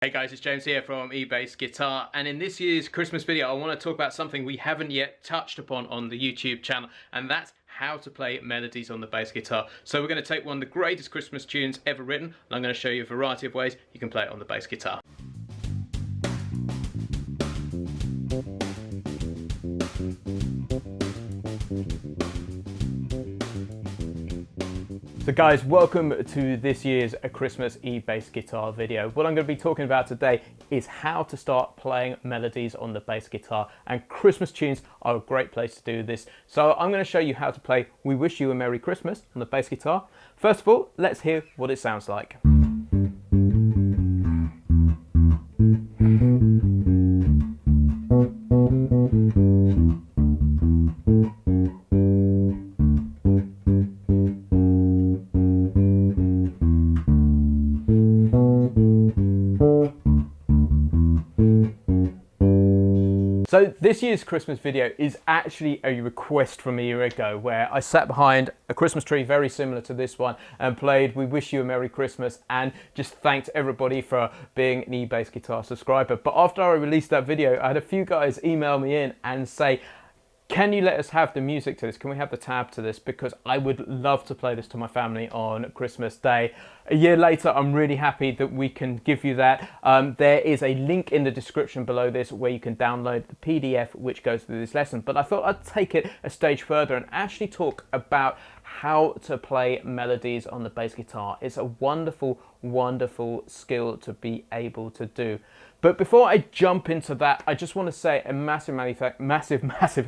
Hey guys, it's James here from eBassGuitar, and in this year's Christmas video I want to talk about something we haven't yet touched upon on the YouTube channel, and that's how to play melodies on the bass guitar. So we're going to take one of the greatest Christmas tunes ever written, and I'm going to show you a variety of ways you can play it on the bass guitar. So guys, welcome to this year's Christmas eBassGuitar video. What I'm going to be talking about today is how to start playing melodies on the bass guitar, and Christmas tunes are a great place to do this. So I'm going to show you how to play We Wish You a Merry Christmas on the bass guitar. First of all, let's hear what it sounds like. So this year's Christmas video is actually a request from a year ago, where I sat behind a Christmas tree very similar to this one and played We Wish You a Merry Christmas, and just thanked everybody for being an eBassGuitar subscriber. But after I released that video, I had a few guys email me in and say, can you let us have the music to this? Can we have the tab to this? Because I would love to play this to my family on Christmas Day. A year later, I'm really happy that we can give you that. There is a link in the description below this where you can download the PDF which goes through this lesson. But I thought I'd take it a stage further and actually talk about how to play melodies on the bass guitar. It's a wonderful, wonderful skill to be able to do. But before I jump into that, I just want to say a massive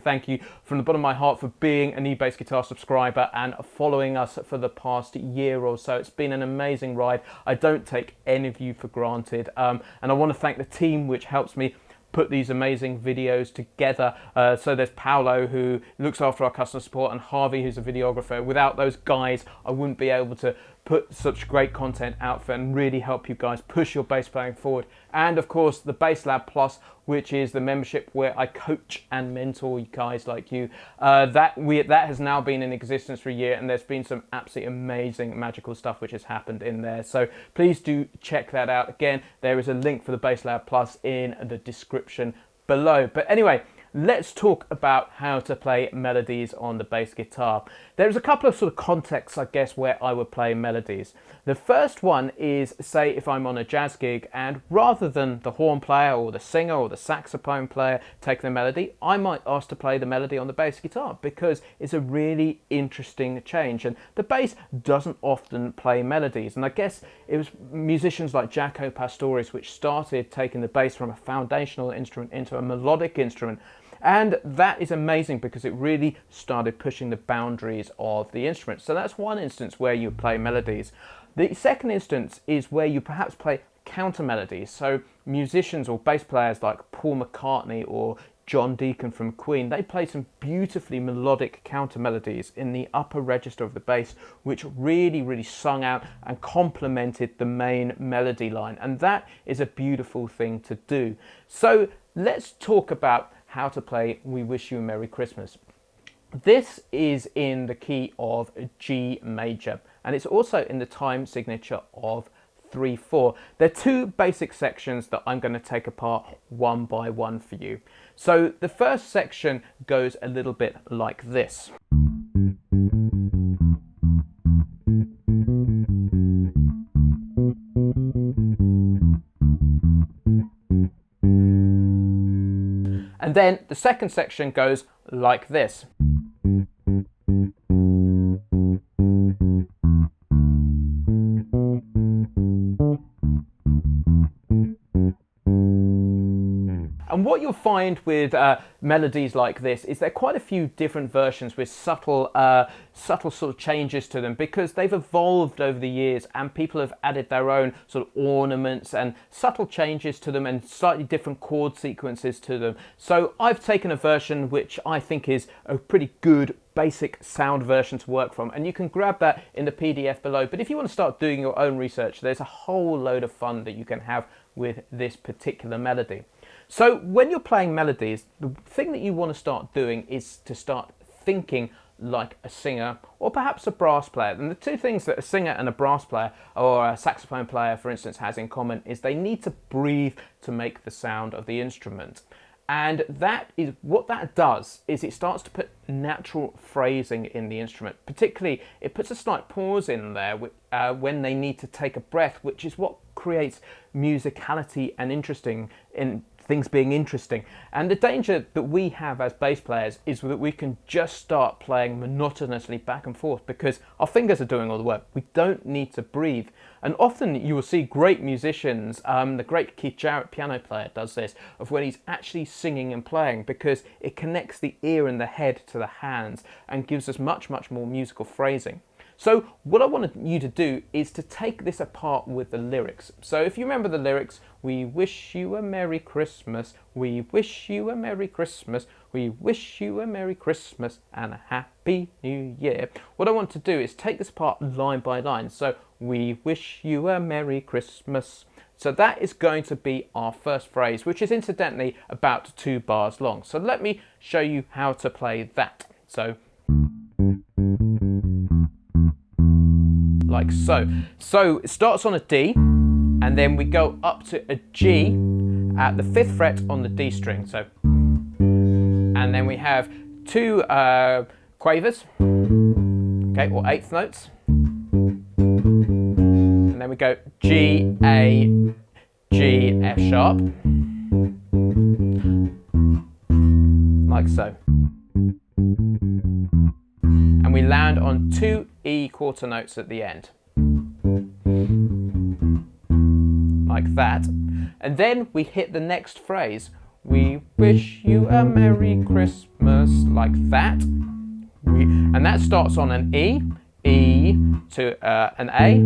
thank you from the bottom of my heart for being an eBassGuitar subscriber and following us for the past year or so. It's been an amazing ride. I don't take any of you for granted. And I want to thank the team which helps me put these amazing videos together. So there's Paolo, who looks after our customer support, and Harvey, who's a videographer. Without those guys, I wouldn't be able to put such great content out for and really help you guys push your bass playing forward. And of course the Bass Lab Plus, which is the membership where I coach and mentor you guys like you. That has now been in existence for a year, and there's been some absolutely amazing magical stuff which has happened in there. So please do check that out. Again, there is a link for the Bass Lab Plus in the description below. But anyway, let's talk about how to play melodies on the bass guitar. There's a couple of sort of contexts, I guess, where I would play melodies. The first one is, say, if I'm on a jazz gig and rather than the horn player or the singer or the saxophone player taking the melody, I might ask to play the melody on the bass guitar because it's a really interesting change. And the bass doesn't often play melodies. And I guess it was musicians like Jaco Pastorius which started taking the bass from a foundational instrument into a melodic instrument. And that is amazing because it really started pushing the boundaries of the instrument. So that's one instance where you play melodies. The second instance is where you perhaps play counter melodies. So musicians or bass players like Paul McCartney or John Deacon from Queen, they play some beautifully melodic counter melodies in the upper register of the bass, which really sung out and complemented the main melody line. And that is a beautiful thing to do. So let's talk about how to play We Wish You a Merry Christmas. This is in the key of G major, and it's also in the time signature of 3/4. There are two basic sections that I'm going to take apart one by one for you. So the first section goes a little bit like this. And then the second section goes like this. And what you'll find with melodies like this is there are quite a few different versions with subtle sort of changes to them, because they've evolved over the years and people have added their own sort of ornaments and subtle changes to them and slightly different chord sequences to them. So I've taken a version which I think is a pretty good basic sound version to work from, and you can grab that in the PDF below. But if you want to start doing your own research, there's a whole load of fun that you can have with this particular melody. So when you're playing melodies, the thing that you want to start doing is to start thinking like a singer or perhaps a brass player. And the two things that a singer and a brass player or a saxophone player, for instance, has in common is they need to breathe to make the sound of the instrument. And that is what that does is it starts to put natural phrasing in the instrument. Particularly, it puts a slight pause in there when they need to take a breath, which is what creates musicality and interesting in things being interesting. And the danger that we have as bass players is that we can just start playing monotonously back and forth because our fingers are doing all the work. We don't need to breathe. And often you will see great musicians, the great Keith Jarrett piano player does this, of when he's actually singing and playing because it connects the ear and the head to the hands and gives us much, much more musical phrasing. So what I wanted you to do is to take this apart with the lyrics. So if you remember the lyrics, we wish you a Merry Christmas, we wish you a Merry Christmas, we wish you a Merry Christmas and a Happy New Year. What I want to do is take this apart line by line. So we wish you a Merry Christmas. So that is going to be our first phrase, which is incidentally about 2 bars long. So let me show you how to play that. So like so. So it starts on a D and then we go up to a G at the 5th fret on the D string. So, and then we have 2 quavers, okay, or 8th notes. And then we go G, A, G, F sharp, like so. And we land on 2 E quarter notes at the end, like that. And then we hit the next phrase, we wish you a Merry Christmas, like that. And that starts on an E, E to an A.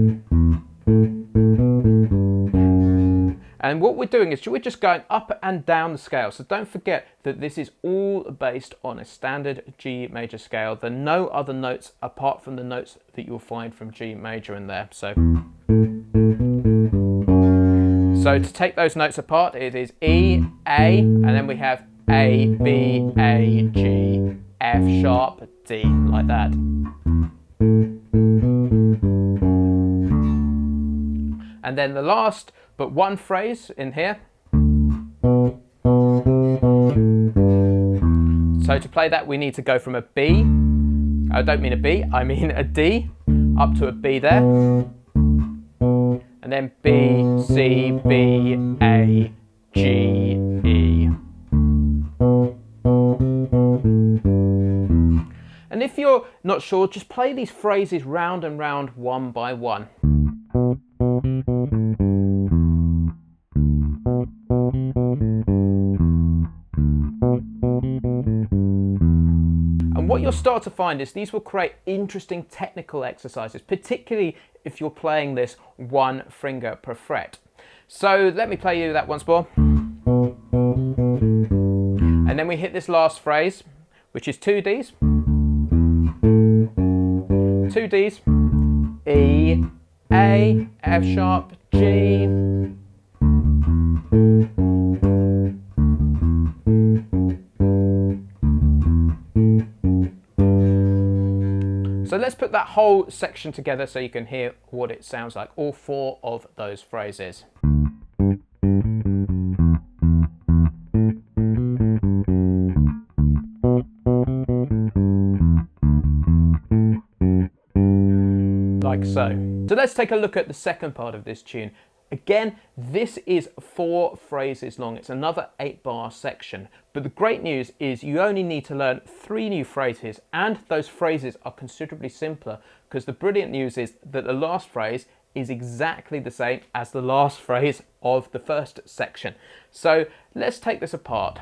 And what we're doing is we're just going up and down the scale. So don't forget that this is all based on a standard G major scale. There are no other notes apart from the notes that you'll find from G major in there. So to take those notes apart, it is E, A, and then we have A, B, A, G, F sharp, D, like that. And then the last but one phrase in here. So to play that we need to go from a B, I don't mean a B, I mean a D, up to a B there. And then B, C, B, A, G, E. And if you're not sure, just play these phrases round and round one by one. And what you'll start to find is these will create interesting technical exercises, particularly if you're playing this 1 finger per fret. So let me play you that once more. And then we hit this last phrase, which is 2 Ds. 2 Ds, E, A, F sharp, G. So let's put that whole section together so you can hear what it sounds like, all 4 of those phrases. Like so. So let's take a look at the second part of this tune. Again, this is 4 phrases long. It's another 8-bar section. But the great news is you only need to learn 3 new phrases, and those phrases are considerably simpler, because the brilliant news is that the last phrase is exactly the same as the last phrase of the first section. So let's take this apart.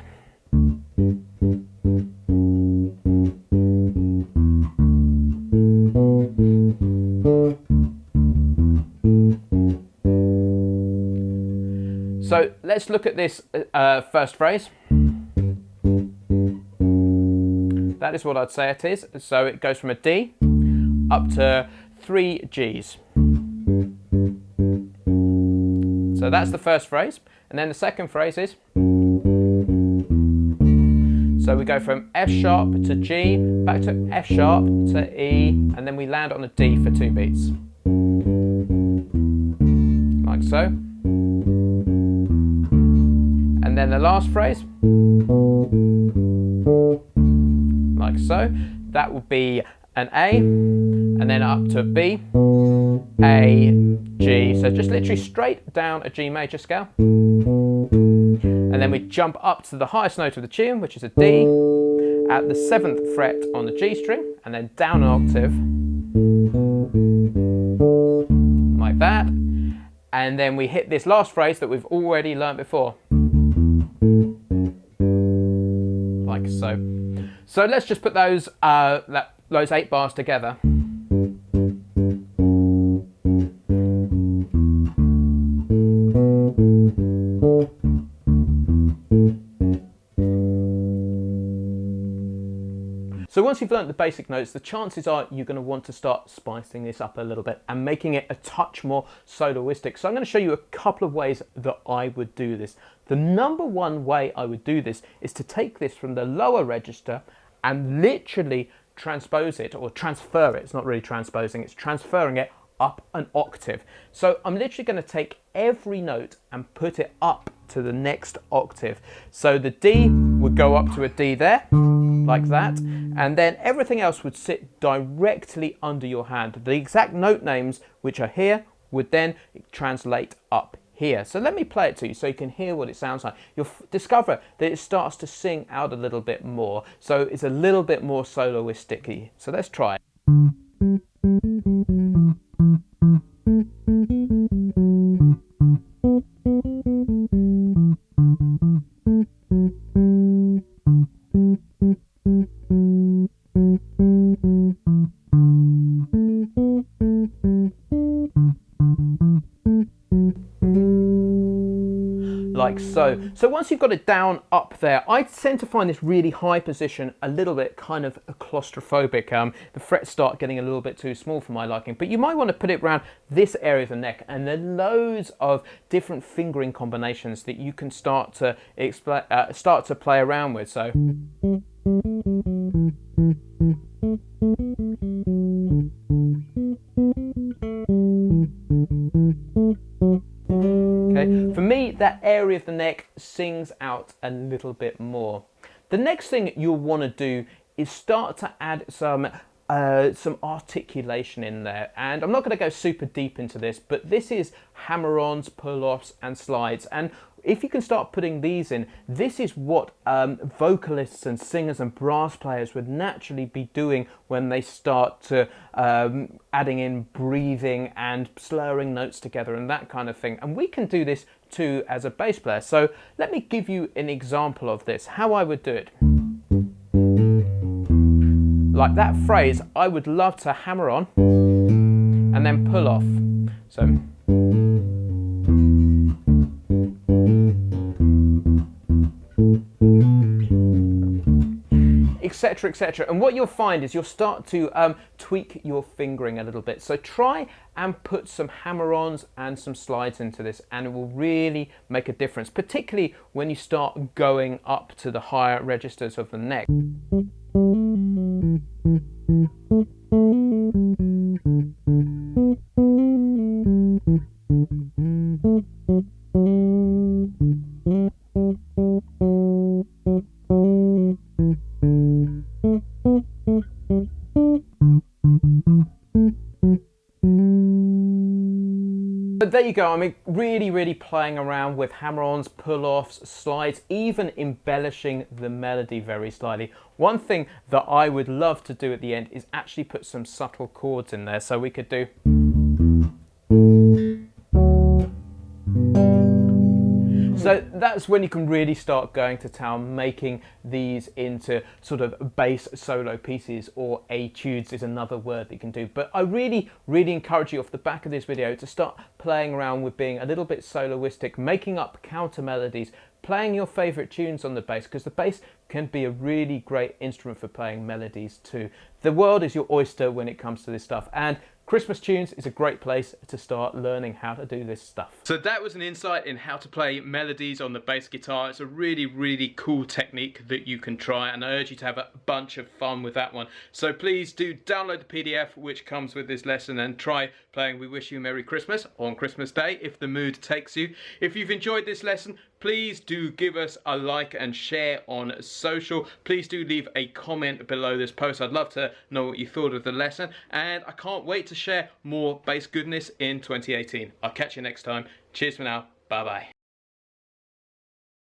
So let's look at this first phrase. That is what I'd say it is. So it goes from a D up to 3 Gs. So that's the first phrase. And then the second phrase is. So we go from F sharp to G, back to F sharp to E, and then we land on a D for 2 beats. Like so. And then the last phrase, like so. That will be an A, and then up to a B, A, G. So just literally straight down a G major scale. And then we jump up to the highest note of the tune, which is a D, at the 7th fret on the G string, and then down an octave, like that. And then we hit this last phrase that we've already learnt before, like so. So let's just put those 8 bars together. So once you've learnt the basic notes, the chances are you're going to want to start spicing this up a little bit and making it a touch more soloistic. So I'm going to show you a couple of ways that I would do this. The number one way I would do this is to take this from the lower register and literally transpose it, or transfer it. It's not really transposing, it's transferring it up an octave. So I'm literally going to take every note and put it up to the next octave. So the D would go up to a D there, like that, and then everything else would sit directly under your hand. The exact note names which are here would then translate up here. So let me play it to you so you can hear what it sounds like. You'll discover that it starts to sing out a little bit more, so it's a little bit more soloistic-y. So let's try it. Like so. So once you've got it down up there, I tend to find this really high position a little bit kind of claustrophobic. The frets start getting a little bit too small for my liking, but you might want to put it around this area of the neck, and there are loads of different fingering combinations that you can start to play around with. So okay, for me, that area of the neck sings out a little bit more. The next thing you'll want to do is start to add some articulation in there. And I'm not going to go super deep into this, but this is hammer-ons, pull-offs and slides. And if you can start putting these in, this is what vocalists and singers and brass players would naturally be doing when they start to adding in breathing and slurring notes together and that kind of thing. And we can do this too as a bass player. So let me give you an example of this, how I would do it. Like that phrase, I would love to hammer on and then pull off. So etc, etc. And what you'll find is you'll start to tweak your fingering a little bit. So try and put some hammer-ons and some slides into this, and it will really make a difference, particularly when you start going up to the higher registers of the neck. But there you go. I mean, really playing around with hammer-ons, pull-offs, slides, even embellishing the melody very slightly. One thing that I would love to do at the end is actually put some subtle chords in there. So we could do... So that's when you can really start going to town, making these into sort of bass solo pieces, or etudes is another word that you can do. But I really encourage you off the back of this video to start playing around with being a little bit soloistic, making up counter melodies, playing your favourite tunes on the bass, because the bass can be a really great instrument for playing melodies too. The world is your oyster when it comes to this stuff, and Christmas tunes is a great place to start learning how to do this stuff. So that was an insight in how to play melodies on the bass guitar. It's a really, really cool technique that you can try, and I urge you to have a bunch of fun with that one. So please do download the PDF which comes with this lesson and try playing We Wish You a Merry Christmas on Christmas Day if the mood takes you. If you've enjoyed this lesson, please do give us a like and share on social. Please do leave a comment below this post. I'd love to know what you thought of the lesson, and I can't wait to share more bass goodness in 2018. I'll catch you next time. Cheers for now. Bye bye.